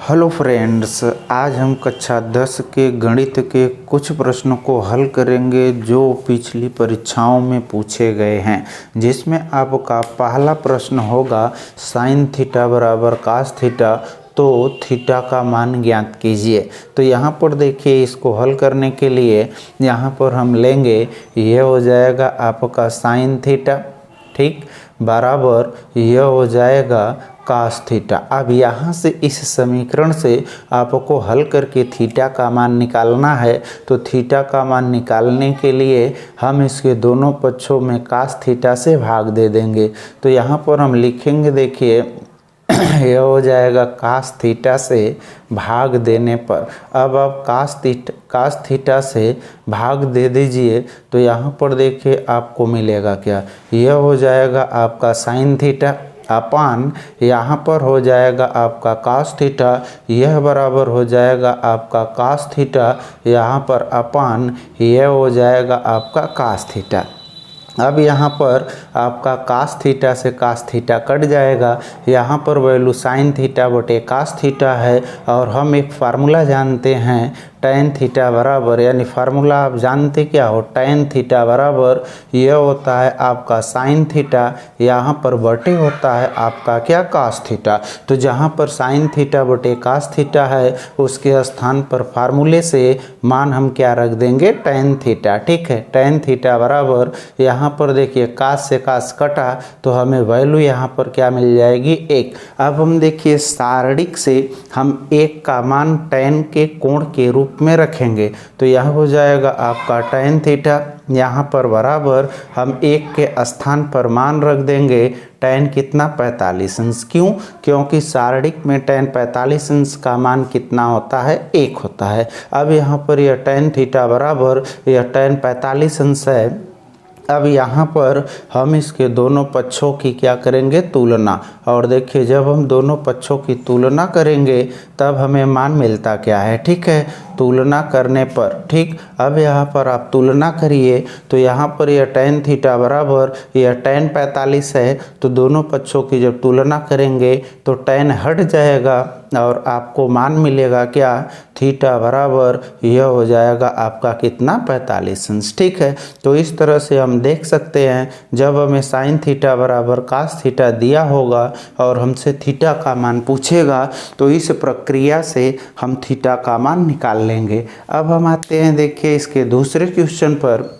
Hello friends, आज हम कक्षा 10 के गणित के कुछ प्रश्नों को हल करेंगे जो पिछली परीक्षाओं में पूछे गए हैं। जिसमें आपका पहला प्रश्न होगा साइन थीटा बराबर कास थीटा, तो थीटा का मान ज्ञात कीजिए। तो यहाँ पर देखिए, इसको हल करने के लिए यहाँ पर हम लेंगे, यह हो जाएगा आपका साइन थीटा, ठीक, बराबर यह हो जाएगा कास थीटा। अब यहाँ से इस समीकरण से आपको हल करके थीटा का मान निकालना है। तो थीटा का मान निकालने के लिए हम इसके दोनों पक्षों में कास थीटा से भाग दे देंगे। तो यहाँ पर हम लिखेंगे, देखिए यह हो जाएगा कास थीटा से भाग देने पर। अब आप कास थीटा से भाग दे दीजिए। तो यहाँ पर देखिए आपको मिलेगा क्या, यह हो जाएगा आपका साइन थीटा अपान यहाँ पर हो जाएगा आपका कास थीटा, यह बराबर हो जाएगा आपका कास थीटा यहाँ पर अपान यह हो जाएगा आपका कास थीटा। अब यहाँ पर आपका कास थीटा से कास थीटा कट जाएगा। यहाँ पर वैल्यू साइन थीटा बटे कास थीटा है और हम एक फार्मूला जानते हैं tan थीटा बराबर, यानी फार्मूला आप जानते क्या हो, tan थीटा बराबर यह होता है आपका साइन थीटा यहाँ पर बटे होता है आपका क्या, कास थीटा। तो जहाँ पर साइन थीटा बटे कास थीटा है उसके स्थान पर फार्मूले से मान हम क्या रख देंगे, tan थीटा, ठीक है। tan थीटा बराबर यहाँ पर देखिए कास से कास कटा तो हमें वैल्यू यहाँ पर क्या मिल जाएगी, 1। अब हम देखिए सारणिक से हम 1 का मान tan के कोण के रूप में रखेंगे। तो यह हो जाएगा आपका tan थीटा यहाँ पर बराबर हम 1 के स्थान पर मान रख देंगे tan कितना, 45 अंश। क्यों? क्योंकि सारणिक में tan 45 अंश का मान कितना होता है, 1 होता है। अब यहाँ पर यह tan थीटा बराबर यह tan 45 अंश है। अब यहाँ पर हम इसके दोनों पक्षों की क्या करेंगे, तुलना। और देखिए जब हम दोनों पक्षों की तुलना करेंगे तब हमें मान मिलता क्या है, ठीक है, तुलना करने पर, ठीक। अब यहाँ पर आप तुलना करिए तो यहाँ पर यह tan थीटा बराबर यह tan 45 है। तो दोनों पक्षों की जब तुलना करेंगे तो tan हट जाएगा और आपको मान मिलेगा क्या, थीटा बराबर यह हो जाएगा आपका कितना, 45 अंश, ठीक है। तो इस तरह से हम देख सकते हैं जब हमें साइन थीटा बराबर कास थीटा दिया होगा और हमसे थीटा का मान पूछेगा तो इस प्रक्रिया से हम थीटा का मान निकाल लेंगे। अब हम आते हैं देखिए इसके दूसरे क्वेश्चन पर।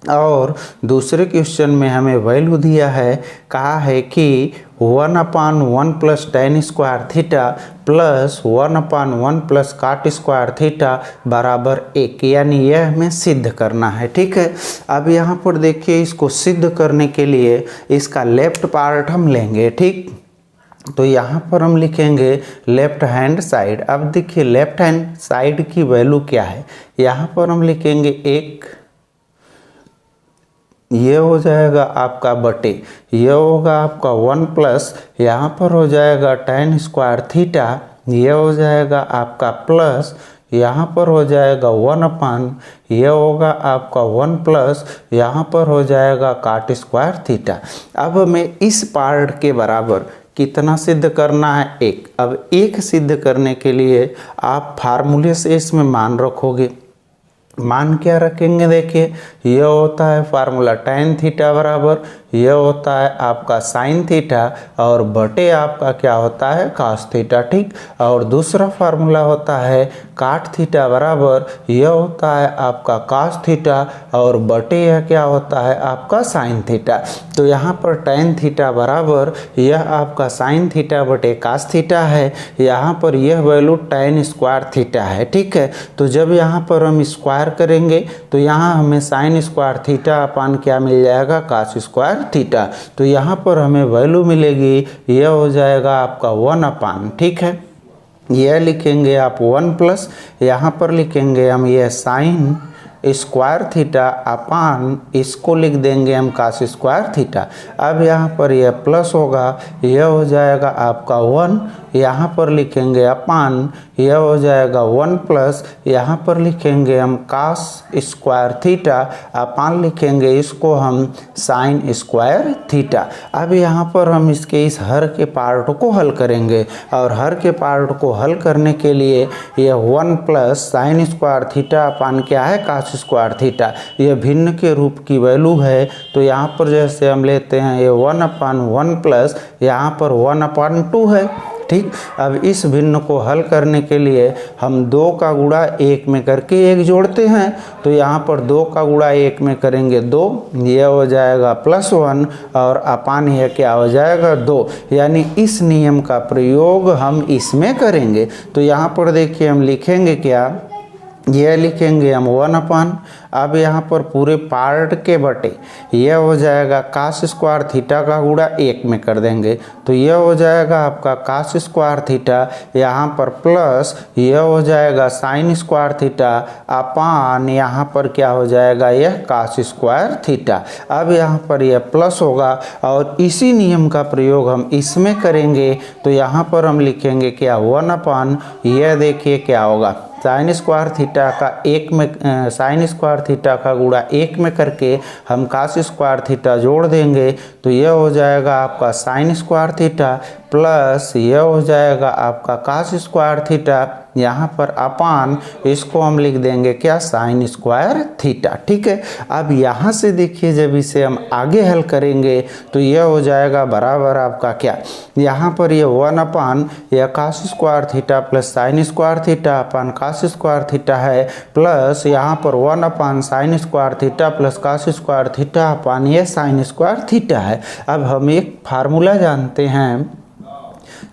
और दूसरे क्वेश्चन में हमें वैल्यू दिया है, कहा है कि 1/1 plus tan square theta plus 1/1 plus काट स्क्वायर थीटा बराबर 1, यानी यह हमें सिद्ध करना है, ठीक है। अब यहाँ पर देखिए इसको सिद्ध करने के लिए इसका लेफ्ट पार्ट हम लेंगे, ठीक। तो यहाँ पर हम लिखेंगे लेफ्ट हैंड साइड। अब देखिए लेफ्ट हैंड साइड की वैल्यू क्या है, यहाँ पर हम लिखेंगे 1, ये हो जाएगा आपका बटे, ये होगा आपका 1 प्लस यहाँ पर हो जाएगा tan स्क्वायर थीटा, ये हो जाएगा आपका प्लस यहाँ पर हो जाएगा 1 अपान ये होगा आपका 1 प्लस यहाँ पर हो जाएगा काट स्क्वायर थीटा। अब हमें इस पार्ट के बराबर कितना सिद्ध करना है, 1। अब 1 सिद्ध करने के लिए आप फार्मूले से इसमें मान रखोगे। मान क्या रखेंगे, देखिए यह होता है फार्मूला tan थीटा बराबर यह होता है आपका साइन थीटा और बटे आपका क्या होता है, कास थीटा, ठीक। और दूसरा फार्मूला होता है काट थीटा बराबर यह होता है आपका कास थीटा और बटे यह क्या होता है आपका साइन थीटा। तो यहाँ पर tan थीटा बराबर यह आपका साइन थीटा बटे कास थीटा है, यहाँ पर यह वैल्यू tan स्क्वायर थीटा है, ठीक है। तो जब यहाँ पर हम स्क्वायर करेंगे तो यहाँ हमें साइन स्क्वायर थीटा अपान क्या मिल जाएगा, कास स्क्वायर थीटा। तो यहाँ पर हमें वैल्यू मिलेगी, यह हो जाएगा आपका 1 अपान, ठीक है। यह लिखेंगे आप 1 प्लस यहाँ पर लिखेंगे हम यह साइन स्क्वायर थीटा अपान इसको लिख देंगे हम कास स्क्वायर थीटा। अब यहाँ पर यह प्लस होगा, यह हो जाएगा आपका 1, यहाँ पर लिखेंगे अपान, यह हो जाएगा 1 प्लस, यहाँ पर लिखेंगे हम कास स्क्वायर थीटा अपान लिखेंगे इसको हम साइन स्क्वायर थीटा। अब यहाँ पर हम इसके इस हर के पार्ट को हल करेंगे और हर के पार्ट को हल करने के लिए यह 1 प्लस साइन स्क्वायर थीटा अपान क्या है कास स्क्वायर थीटा, यह भिन्न के रूप की वैल्यू है। तो यहाँ पर जैसे हम लेते हैं ये 1/1 प्लस यहाँ पर 1/2 है। ठीक, अब इस भिन्न को हल करने के लिए हम 2 का गुणा 1 में करके 1 जोड़ते हैं। तो यहाँ पर 2 का गुणा 1 में करेंगे 2, यह हो जाएगा +1 और अपान यह क्या हो जाएगा 2, यानी इस नियम का प्रयोग हम इसमें करेंगे। तो यहाँ पर देखिए हम लिखेंगे क्या, यह लिखेंगे हम 1/, अब यहाँ पर पूरे पार्ट के बटे यह हो जाएगा कास स्क्वायर थीटा का गुणा 1 में कर देंगे। तो यह हो जाएगा आपका कास स्क्वायर थीटा, यहाँ पर प्लस यह हो जाएगा साइन स्क्वायर थीटा अपान यहाँ पर क्या हो जाएगा यह कास स्क्वायर थीटा। अब यहाँ पर यह प्लस होगा और इसी नियम का प्रयोग हम इसमें करेंगे। तो यहाँ पर हम लिखेंगे क्या 1/, यह देखिए क्या होगा साइन स्क्वायर थीटा का 1 में साइन स्क्वायर थीटा का गुणा 1 में करके हम कास स्क्वायर थीटा जोड़ देंगे। तो यह हो जाएगा आपका साइन स्क्वायर थीटा प्लस यह हो जाएगा आपका कास स्क्वायर थीटा, यहाँ पर अपान इसको हम लिख देंगे क्या साइन स्क्वायर थीटा। ठीक है, अब यहाँ से देखिए जब इसे हम आगे हल करेंगे तो यह हो जाएगा बराबर आपका क्या, यहाँ पर यह 1/, यह cos square theta plus sine square theta upon cos square theta है, प्लस यहाँ पर 1/, sine square theta plus cos square theta upon यह साइन स्क्वायर थीटा है। अब हम एक फार्मूला जानते हैं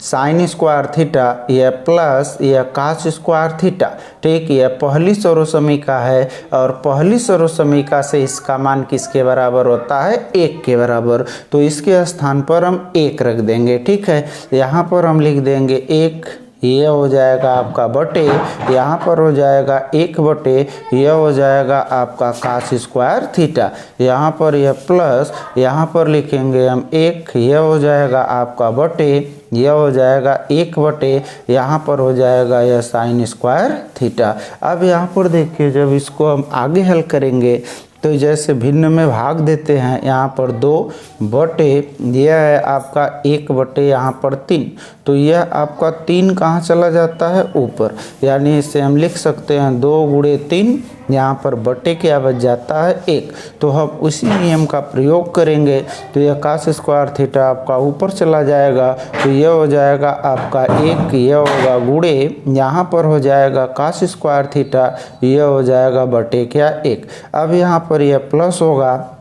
साइन स्क्वायर थीटा यह प्लस यह कास स्क्वायर थीटा। ठीक, यह पहली सर्वसमीका है और पहली सर्वसमीका से इसका मान किसके बराबर होता है 1 के बराबर। तो इसके स्थान पर हम 1 रख देंगे। ठीक है, यहाँ पर हम लिख देंगे 1, यह हो जाएगा आपका बटे, यहाँ पर हो जाएगा 1 बटे, यह हो जाएगा आपका कास स्क्वायर थीटा, यहाँ पर यह प्लस, यहाँ पर लिखेंगे हम 1, यह हो जाएगा आपका बटे, यह हो जाएगा 1 बटे, यहाँ पर हो जाएगा यह साइन स्क्वायर थीटा। अब यहाँ पर देखिए जब इसको हम आगे हल करेंगे तो जैसे भिन्न में भाग देते हैं, यहाँ पर 2 बटे यह है आपका 1 बटे यहाँ पर 3, तो यह आपका 3 कहाँ चला जाता है ऊपर, यानी इसे हम लिख सकते हैं 2 गुणे 3, यहाँ पर बटे क्या बच जाता है 1। तो हम उसी नियम का प्रयोग करेंगे। तो यह कास स्क्वायर थीटा आपका ऊपर चला जाएगा, तो यह हो जाएगा आपका 1, यह होगा गुणे यहाँ पर हो जाएगा कास स्क्वायर थीटा, यह हो जाएगा बटे क्या 1। अब यहाँ पर यह प्लस होगा,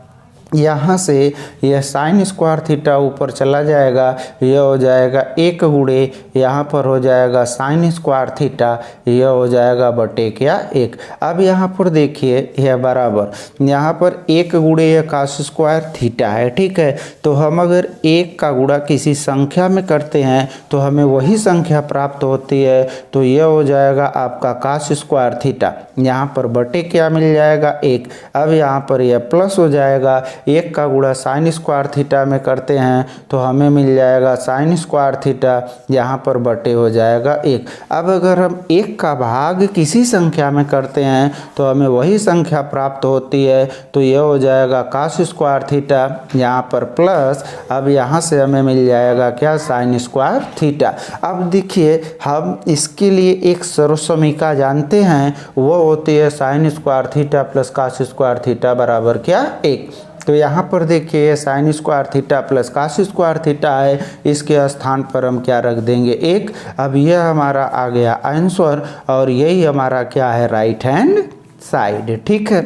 यहाँ से यह साइन स्क्वायर थीटा ऊपर चला जाएगा, यह हो जाएगा 1 गुणे यहाँ पर हो जाएगा साइन स्क्वायर थीटा, यह हो जाएगा बटे क्या 1। अब यहाँ पर देखिए यह बराबर, यहाँ पर 1 गुणे यह कास स्क्वायर थीटा है। ठीक है, तो हम अगर 1 का गुणा किसी संख्या में करते हैं तो हमें वही संख्या प्राप्त होती है। तो यह हो जाएगा आपका कास स्क्वायर थीटा, यहाँ पर बटे क्या मिल जाएगा 1। अब यहाँ पर यह प्लस हो जाएगा, 1 का गुणा साइन स्क्वायर थीटा में करते हैं तो हमें मिल जाएगा साइन स्क्वायर थीटा, यहाँ पर बटे हो जाएगा 1। अब अगर हम 1 का भाग किसी संख्या में करते हैं तो हमें वही संख्या प्राप्त होती है। तो यह हो जाएगा कास स्क्वायर थीटा, यहाँ पर प्लस, अब यहाँ से हमें मिल जाएगा क्या साइन स्क्वायर थीटा। अब देखिए हम इसके लिए एक सर्वसमीका जानते हैं, वो होती है sine square theta plus cos square theta बराबर क्या 1। तो यहाँ पर देखिए sine square theta plus cos square theta है, इसके स्थान पर हम क्या रख देंगे 1। अब यह हमारा आ गया आंसर और यही हमारा क्या है राइट हैंड साइड। ठीक है,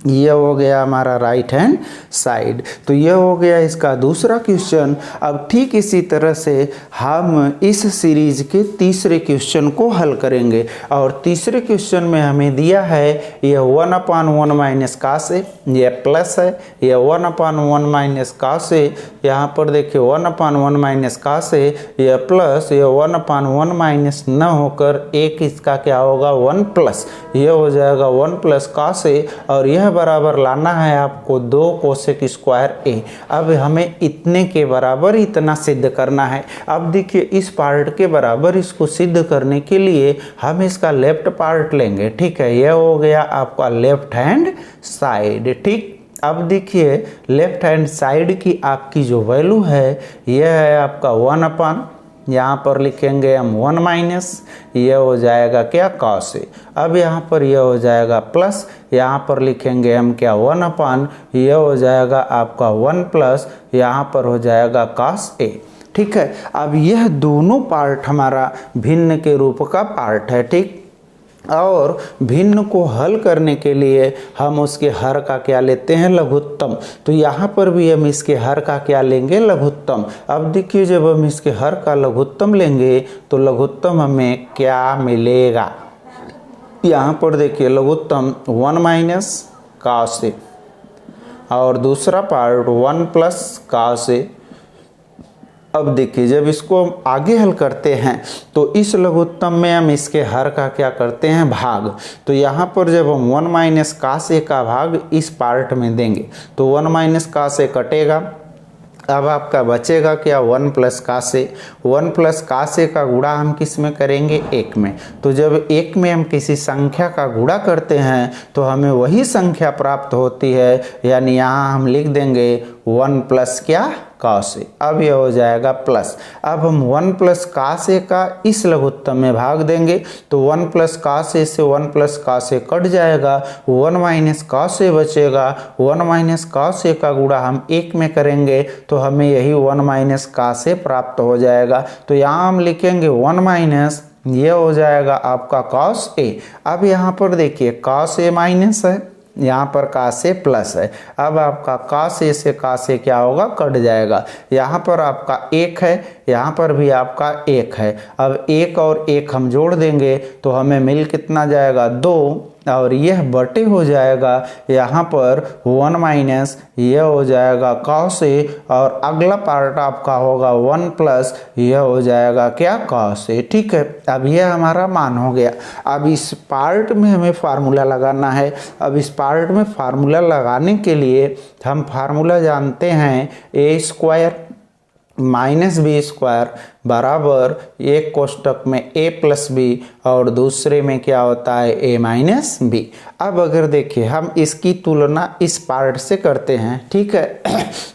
ये हो गया हमारा राइट हैंड साइड। तो ये हो गया इसका दूसरा क्वेश्चन। अब ठीक इसी तरह से हम इस सीरीज के तीसरे क्वेश्चन को हल करेंगे। और तीसरे क्वेश्चन में हमें दिया है ये 1/1 माइनस का से, ये प्लस है, ये 1/1 माइनस का से, यहाँ पर देखिए 1/1 माइनस का से, ये प्लस, ये 1/1 माइनस न होकर एक इसका क्या होगा 1 प्लस, ये हो जाएगा 1 प्लस का से, और यह बराबर लाना है आपको 2 कोसेक स्क्वायर ए। अब हमें इतने के बराबर इतना सिद्ध करना है। अब देखिए इस पार्ट के बराबर इसको सिद्ध करने के लिए हम इसका लेफ्ट पार्ट लेंगे, ठीक है। यह हो गया आपका लेफ्ट हैंड साइड, ठीक। अब देखिए लेफ्ट हैंड साइड की आपकी जो वैल्यू है यह है आपका 1/, यहाँ पर लिखेंगे हम 1 माइनस, यह हो जाएगा क्या cos ए। अब यहाँ पर यह हो जाएगा प्लस, यहाँ पर लिखेंगे हम क्या 1/, यह हो जाएगा आपका 1 प्लस, यहाँ पर हो जाएगा cos ए, ठीक है। अब यह दोनों पार्ट हमारा भिन्न के रूप का पार्ट है, ठीक। और भिन्न को हल करने के लिए हम उसके हर का क्या लेते हैं लघुत्तम। तो यहाँ पर भी हम इसके हर का क्या लेंगे लघुत्तम। अब देखिए जब हम इसके हर का लघुत्तम लेंगे तो लघुत्तम हमें क्या मिलेगा। यहाँ पर देखिए लघुत्तम 1 माइनस cos ए और दूसरा पार्ट 1 प्लस cos ए। अब देखिए जब इसको हम आगे हल करते हैं तो इस लघुत्तम में हम इसके हर का क्या करते हैं भाग। तो यहाँ पर जब हम 1 माइनस cos ए का भाग इस पार्ट में देंगे तो 1 माइनस cos ए कटेगा। अब आपका बचेगा क्या 1 प्लस cos ए। 1 प्लस cos ए का गुणा हम किस में करेंगे 1 में। तो जब 1 में हम किसी संख्या का गुणा करते हैं तो हमें वही संख्या प्राप्त होती है, यानी यहाँ हम लिख देंगे 1 प्लस क्या cos ए। अब यह हो जाएगा प्लस। अब हम 1 प्लस cos ए का इस लघुत्तम में भाग देंगे तो 1 प्लस cos ए से 1 प्लस cos ए कट जाएगा, 1 माइनस cos ए बचेगा। 1 माइनस cos ए का गुणा हम 1 में करेंगे तो हमें यही 1 माइनस cos ए प्राप्त हो जाएगा। तो यहाँ हम लिखेंगे 1 माइनस, ये हो जाएगा आपका cos ए। अब यहाँ पर देखिए cos ए माइनस है, यहाँ पर cos ए प्लस है। अब आपका cos ए से cos ए क्या होगा कट जाएगा। यहाँ पर आपका 1 है, यहाँ पर भी आपका 1 है। अब 1 और 1 हम जोड़ देंगे तो हमें मिल कितना जाएगा 2, और यह बटे हो जाएगा यहाँ पर 1 माइनस, यह हो जाएगा cos ए, और अगला पार्ट आपका होगा 1 प्लस, यह हो जाएगा क्या cos ए, ठीक है। अब यह हमारा मान हो गया। अब इस पार्ट में हमें फार्मूला लगाना है। अब इस पार्ट में फार्मूला लगाने के लिए हम फार्मूला जानते हैं ए स्क्वायर माइनस बी स्क्वायर बराबर एक कोष्टक में a प्लस बी और दूसरे में क्या होता है a माइनस बी। अब अगर देखिए हम इसकी तुलना इस पार्ट से करते हैं, ठीक है।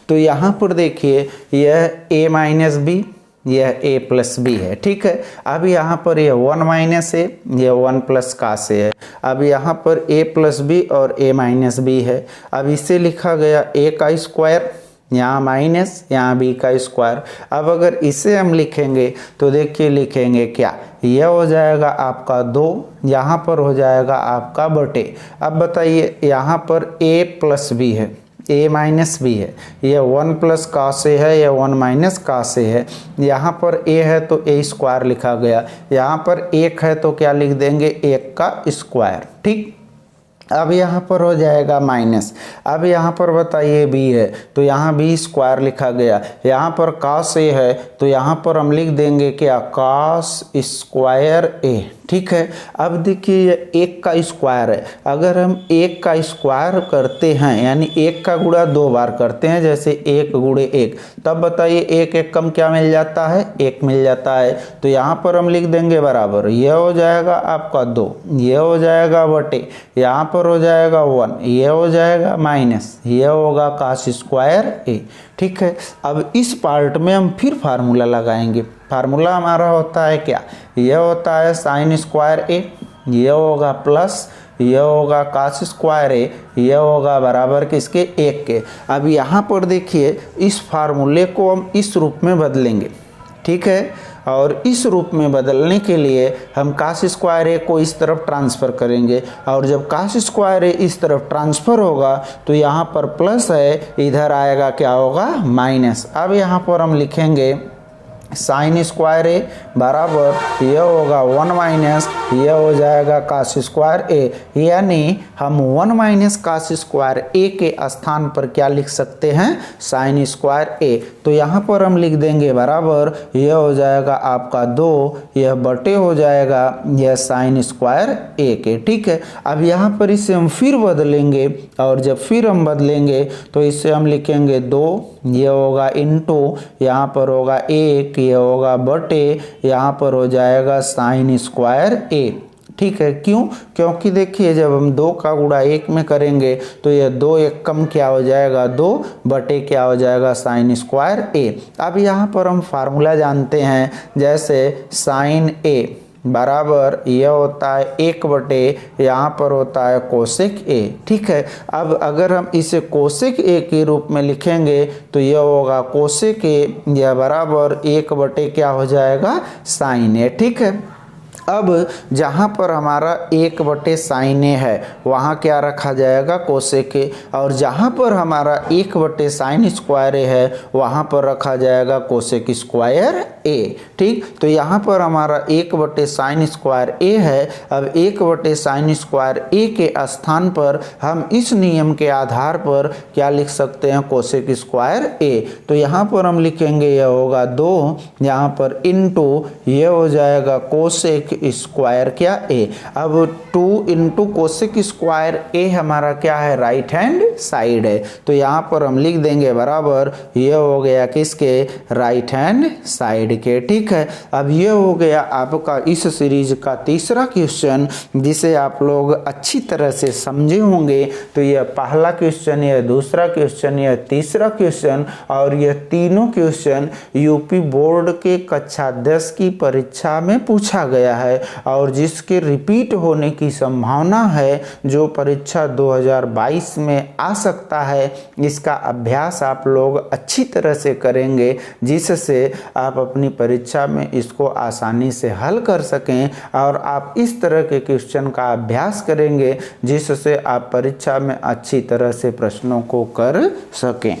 तो यहाँ पर देखिए यह a माइनस बी, यह a प्लस बी है, ठीक है। अब यहाँ पर यह 1 माइनस ए, यह 1 प्लस cos ए है। अब यहाँ पर a प्लस बी और a माइनस बी है। अब इसे लिखा गया a का स्क्वायर, यहाँ माइनस, यहाँ बी का स्क्वायर। अब अगर इसे हम लिखेंगे तो देखिए लिखेंगे क्या, यह हो जाएगा आपका 2, यहाँ पर हो जाएगा आपका बटे। अब बताइए यहाँ पर a प्लस बी है, a माइनस बी है, यह 1 प्लस cos ए है, यह 1 माइनस cos ए है। यहाँ पर a है तो a स्क्वायर लिखा गया, यहाँ पर 1 है तो क्या लिख देंगे 1 का स्क्वायर, ठीक। अब यहाँ पर हो जाएगा माइनस। अब यहाँ पर बताइए b है तो यहाँ b स्क्वायर लिखा गया, यहाँ पर cos ए है तो यहाँ पर हम लिख देंगे क्या cos स्क्वायर ए, ठीक है। अब देखिए ये 1 का स्क्वायर है। अगर हम 1 का स्क्वायर करते हैं यानी 1 का गुणा 2 बार करते हैं, जैसे 1 गुणे 1, तब बताइए 1 1 कम क्या मिल जाता है 1 मिल जाता है। तो यहाँ पर हम लिख देंगे बराबर, यह हो जाएगा आपका 2, यह हो जाएगा बटे, यहाँ पर हो जाएगा 1, यह हो जाएगा माइनस, यह होगा cos स्क्वायर ए, ठीक है। अब इस पार्ट में हम फिर फार्मूला लगाएंगे। फार्मूला हमारा होता है क्या, यह होता है साइन स्क्वायर ए, यह होगा प्लस, यह होगा cos स्क्वायर ए, यह होगा बराबर किसके 1 के। अब यहाँ पर देखिए इस फार्मूले को हम इस रूप में बदलेंगे, ठीक है। और इस रूप में बदलने के लिए हम cos स्क्वायर ए को इस तरफ ट्रांसफ़र करेंगे और जब cos स्क्वायर ए इस तरफ ट्रांसफ़र होगा तो यहाँ पर प्लस है, इधर आएगा क्या होगा माइनस। अब यहाँ पर हम लिखेंगे साइन स्क्वायर ए बराबर यह होगा 1 माइनस यह हो जाएगा cos स्क्वायर ए, यानी हम 1 माइनस cos स्क्वायर ए के स्थान पर क्या लिख सकते हैं साइन स्क्वायर ए। तो यहाँ पर हम लिख देंगे बराबर यह हो जाएगा आपका 2, यह बटे हो जाएगा यह साइन स्क्वायर ए के। ठीक है, अब यहाँ पर इसे हम फिर बदलेंगे और जब फिर हम बदलेंगे तो इसे हम लिखेंगे 2, यह होगा इंटू यहाँ पर होगा 1, यह होगा बटे यहाँ पर हो जाएगा साइन स्क्वायर ए। ठीक है, क्यों? क्योंकि देखिए जब हम 2 का गुणा 1 में करेंगे तो यह 2 एक कम क्या हो जाएगा 2 बटे क्या हो जाएगा साइन स्क्वायर ए। अब यहाँ पर हम फार्मूला जानते हैं, जैसे साइन ए बराबर यह होता है 1 बटे यहाँ पर होता है कोसेक ए। ठीक है, अब अगर हम इसे कोसेक ए के रूप में लिखेंगे तो यह होगा कोसेक ए, यह बराबर 1 बटे क्या हो जाएगा साइन ए। ठीक है, अब जहाँ पर हमारा 1 बटे साइन ए है वहाँ क्या रखा जाएगा कोसेक ए, और जहाँ पर हमारा 1 बटे साइन स्क्वायर ए है वहाँ पर रखा जाएगा कोसेक स्क्वायर ए। ठीक, तो यहाँ पर हमारा 1 बटे साइन स्क्वायर ए है। अब 1 बटे साइन स्क्वायर ए के स्थान पर हम इस नियम के आधार पर क्या लिख सकते हैं कोसेक स्क्वायर ए। तो यहाँ पर हम लिखेंगे यह होगा 2, यहाँ पर इंटू यह हो जाएगा कोसेक स्क्वायर क्या ए। अब 2 इंटू कोसेक स्क्वायर ए हमारा क्या है राइट हैंड साइड है, तो यहाँ पर हम लिख देंगे बराबर ये हो गया किसके राइट हैंड साइड के। ठीक है, अब ये हो गया आपका इस सीरीज का तीसरा क्वेश्चन, जिसे आप लोग अच्छी तरह से समझे होंगे। तो यह पहला क्वेश्चन, यह दूसरा क्वेश्चन, यह तीसरा क्वेश्चन और यह तीनों क्वेश्चन यूपी बोर्ड के कक्षा 10 की परीक्षा में पूछा गया है और जिसके रिपीट होने की संभावना है, जो परीक्षा 2022 में आ सकता है। इसका अभ्यास आप लोग अच्छी तरह से करेंगे जिससे आप अपनी परीक्षा में इसको आसानी से हल कर सकें और आप इस तरह के क्वेश्चन का अभ्यास करेंगे जिससे आप परीक्षा में अच्छी तरह से प्रश्नों को कर सकें।